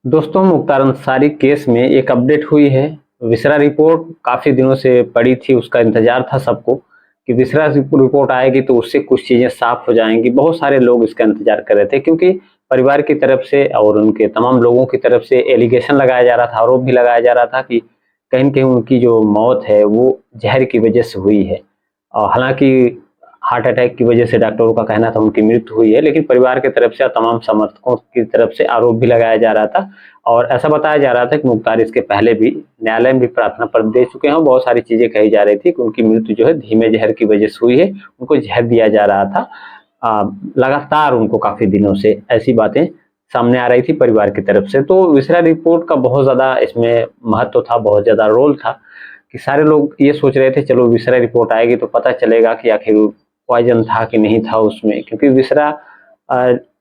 दोस्तों, मुख्तार अंसारी केस में एक अपडेट हुई है। विसरा रिपोर्ट काफ़ी दिनों से पड़ी थी, उसका इंतज़ार था सबको कि विसरा रिपोर्ट आएगी तो उससे कुछ चीज़ें साफ़ हो जाएँगी। बहुत सारे लोग इसका इंतज़ार कर रहे थे क्योंकि परिवार की तरफ से और उनके तमाम लोगों की तरफ से एलिगेशन लगाया जा रहा था, आरोप भी लगाया जा रहा था कि कहीं न कहीं उनकी जो मौत है वो ज़हर की वज़ह से हुई है। हालाँकि हार्ट अटैक की वजह से डॉक्टरों का कहना था उनकी मृत्यु हुई है, लेकिन परिवार की तरफ से और तमाम समर्थकों की तरफ से आरोप भी लगाया जा रहा था और ऐसा बताया जा रहा था कि मुख्तार इसके पहले भी न्यायालय में भी प्रार्थना पत्र दे चुके हैं और बहुत सारी चीज़ें कही जा रही थी कि उनकी मृत्यु जो है धीमे ज़हर की वजह से हुई है, उनको ज़हर दिया जा रहा था। लगातार उनको काफ़ी दिनों से ऐसी बातें सामने आ रही थी परिवार की तरफ से। तो विसरा रिपोर्ट का बहुत ज़्यादा इसमें महत्व था, बहुत ज़्यादा रोल था कि सारे लोग ये सोच रहे थे चलो विसरा रिपोर्ट आएगी तो पता चलेगा कि आखिर पॉइज़न था कि नहीं था उसमें, क्योंकि विसरा अ,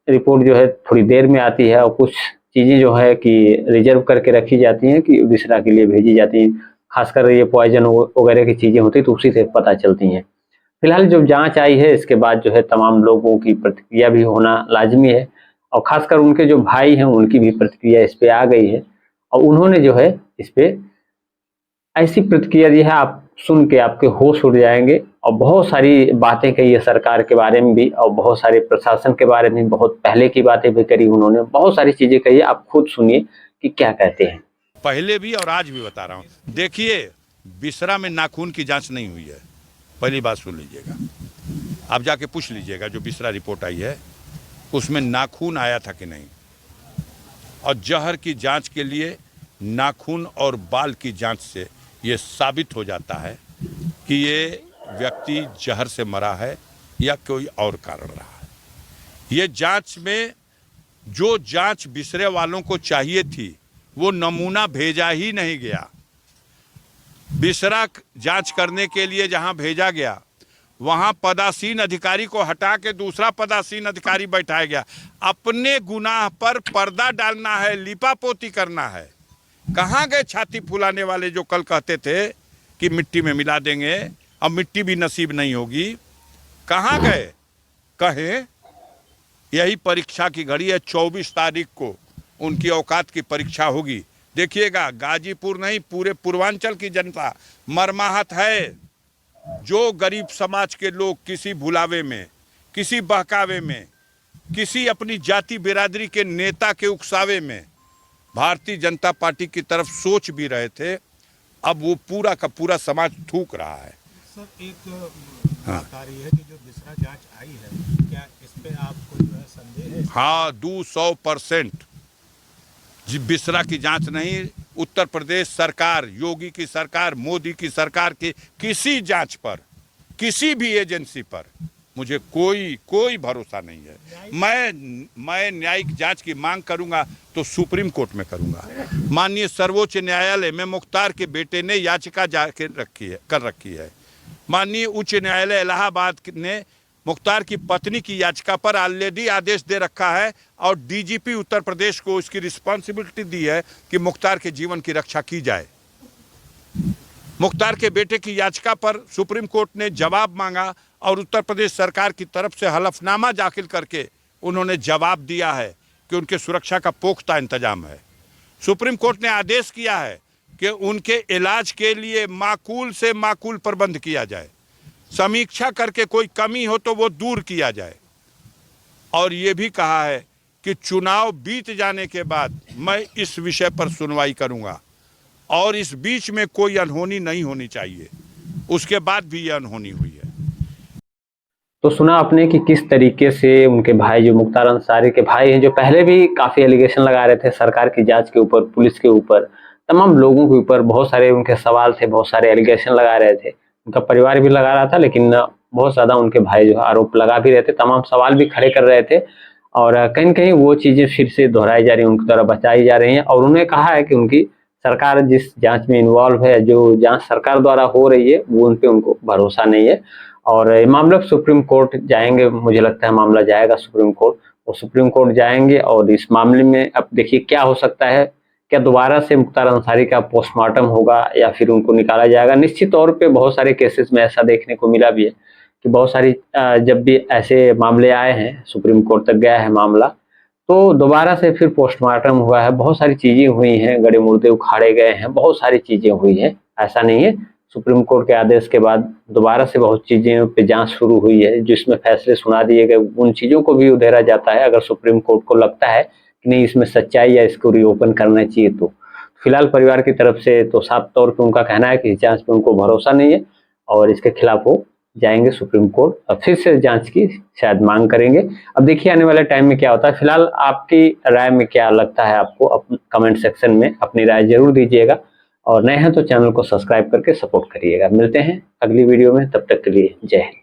रिपोर्ट जो है थोड़ी देर में आती है और कुछ चीज़ें जो है कि रिज़र्व करके रखी जाती हैं कि विसरा के लिए भेजी जाती हैं। ख़ासकर ये पॉइज़न वगैरह की चीज़ें होती हैं तो उसी से पता चलती हैं। फिलहाल जो जाँच आई है इसके बाद जो है तमाम लोगों की प्रतिक्रिया भी होना लाज़मी है और ख़ासकर उनके जो भाई हैं उनकी भी प्रतिक्रिया इस पे आ गई है और उन्होंने जो है इस पे ऐसी प्रतिक्रिया दी है, आप सुन के आपके होश उड़ जाएँगे और बहुत सारी बातें कही है सरकार के बारे में भी और बहुत सारे प्रशासन के बारे में, बहुत पहले की बातें भी करी उन्होंने, बहुत सारी चीज़ें कही है, आप खुद सुनिए कि क्या कहते हैं। पहले भी और आज भी बता रहा हूं, देखिए बिसरा में नाखून की जांच नहीं हुई है। पहली बात सुन लीजिएगा, आप जाके पूछ लीजिएगा जो बिसरा रिपोर्ट आई है उसमें नाखून आया था कि नहीं। और जहर की जांच के लिए नाखून और बाल की जांच से ये साबित हो जाता है कि ये व्यक्ति जहर से मरा है या कोई और कारण रहा है। ये जांच में जो जांच बिसरे वालों को चाहिए थी वो नमूना भेजा ही नहीं गया। बिसरा जांच करने के लिए जहां भेजा गया वहां पदासीन अधिकारी को हटा के दूसरा पदासीन अधिकारी बैठाया गया। अपने गुनाह पर पर्दा डालना है, लिपापोती करना है। कहां गए छाती फुलाने वाले जो कल कहते थे कि मिट्टी में मिला देंगे, अब मिट्टी भी नसीब नहीं होगी। कहां गए? कहें यही परीक्षा की घड़ी है, 24 तारीख को उनकी औकात की परीक्षा होगी। देखिएगा, गाजीपुर नहीं पूरे पूर्वांचल की जनता मरमाहत है। जो गरीब समाज के लोग किसी भुलावे में, किसी बहकावे में, किसी अपनी जाति बिरादरी के नेता के उकसावे में भारतीय जनता पार्टी की तरफ सोच भी रहे थे, अब वो पूरा का पूरा समाज थूक रहा है। सर, एक बात आ रही है कि जो बिसरा जांच आई है, क्या इस पे आपको जो है संदेह है? हाँ, 200% बिसरा की जांच नहीं, उत्तर प्रदेश सरकार, योगी की सरकार, मोदी की सरकार की किसी जांच पर, किसी भी एजेंसी पर मुझे कोई भरोसा नहीं है। मैं न्यायिक जांच की मांग करूंगा तो सुप्रीम कोर्ट में करूंगा। माननीय सर्वोच्च न्यायालय में मुख्तार के बेटे ने याचिका कर रखी है। माननीय उच्च न्यायालय इलाहाबाद ने मुख्तार की पत्नी की याचिका पर ऑलरेडी आदेश दे रखा है और डीजीपी उत्तर प्रदेश को इसकी रिस्पॉन्सिबिलिटी दी है कि मुख्तार के जीवन की रक्षा की जाए। मुख्तार के बेटे की याचिका पर सुप्रीम कोर्ट ने जवाब मांगा और उत्तर प्रदेश सरकार की तरफ से हलफनामा दाखिल करके उन्होंने जवाब दिया है कि उनके सुरक्षा का पुख्ता इंतजाम है। सुप्रीम कोर्ट ने आदेश किया है कि उनके इलाज के लिए माकूल से माकूल प्रबंध किया जाए, समीक्षा करके कोई कमी हो तो वो दूर किया जाए। और ये भी कहा है कि चुनाव बीत जाने के बाद मैं इस विषय पर सुनवाई करूंगा और इस बीच में कोई अनहोनी नहीं होनी चाहिए। उसके बाद भी ये अनहोनी हुई है। तो सुना आपने कि किस तरीके से उनके भाई जो मुख्तार अंसारी के भाई हैं, जो पहले भी काफ़ी एलिगेशन लगा रहे थे सरकार की जाँच के ऊपर, पुलिस के ऊपर, तमाम लोगों के ऊपर बहुत सारे उनके सवाल थे, बहुत सारे एलिगेशन लगा रहे थे। उनका परिवार भी लगा रहा था लेकिन बहुत ज़्यादा उनके भाई जो है आरोप लगा भी रहे थे, तमाम सवाल भी खड़े कर रहे थे और कहीं न कहीं वो चीज़ें फिर से दोहराई जा रही हैं, उनकी तरफ बचाई जा रही हैं और उन्होंने कहा है कि उनकी सरकार जिस जाँच में इन्वॉल्व है, जो जाँच सरकार द्वारा हो रही है, वो उन पे उनको भरोसा नहीं है और ये मामला सुप्रीम कोर्ट जाएँगे, मुझे लगता है मामला जाएगा सुप्रीम कोर्ट। वो सुप्रीम कोर्ट जाएँगे और इस मामले में अब देखिए क्या हो सकता है, क्या दोबारा से मुख्तार अंसारी का पोस्टमार्टम होगा या फिर उनको निकाला जाएगा? निश्चित तौर पे बहुत सारे केसेस में ऐसा देखने को मिला भी है कि बहुत सारी जब भी ऐसे मामले आए हैं, सुप्रीम कोर्ट तक गया है मामला, तो दोबारा से फिर पोस्टमार्टम हुआ है, बहुत सारी चीजें हुई हैं, गड़े मुर्दे उखाड़े गए हैं, बहुत सारी चीजें हुई हैं। ऐसा नहीं है, सुप्रीम कोर्ट के आदेश के बाद दोबारा से बहुत चीजें पे जांच शुरू हुई है, जिसमें फैसले सुना दिए गए, उन चीजों को भी उधेरा जाता है अगर सुप्रीम कोर्ट को लगता है कि नहीं इसमें सच्चाई या इसको रीओपन करना चाहिए। तो फिलहाल परिवार की तरफ से तो साफ तौर पे उनका कहना है कि इस जांच पे उनको भरोसा नहीं है और इसके खिलाफ वो जाएंगे सुप्रीम कोर्ट और फिर से जांच की शायद मांग करेंगे। अब देखिए आने वाले टाइम में क्या होता है। फिलहाल आपकी राय में क्या लगता है आपको, कमेंट सेक्शन में अपनी राय जरूर दीजिएगा और नए हैं तो चैनल को सब्सक्राइब करके सपोर्ट करिएगा। मिलते हैं अगली वीडियो में, तब तक के लिए जय हिंद।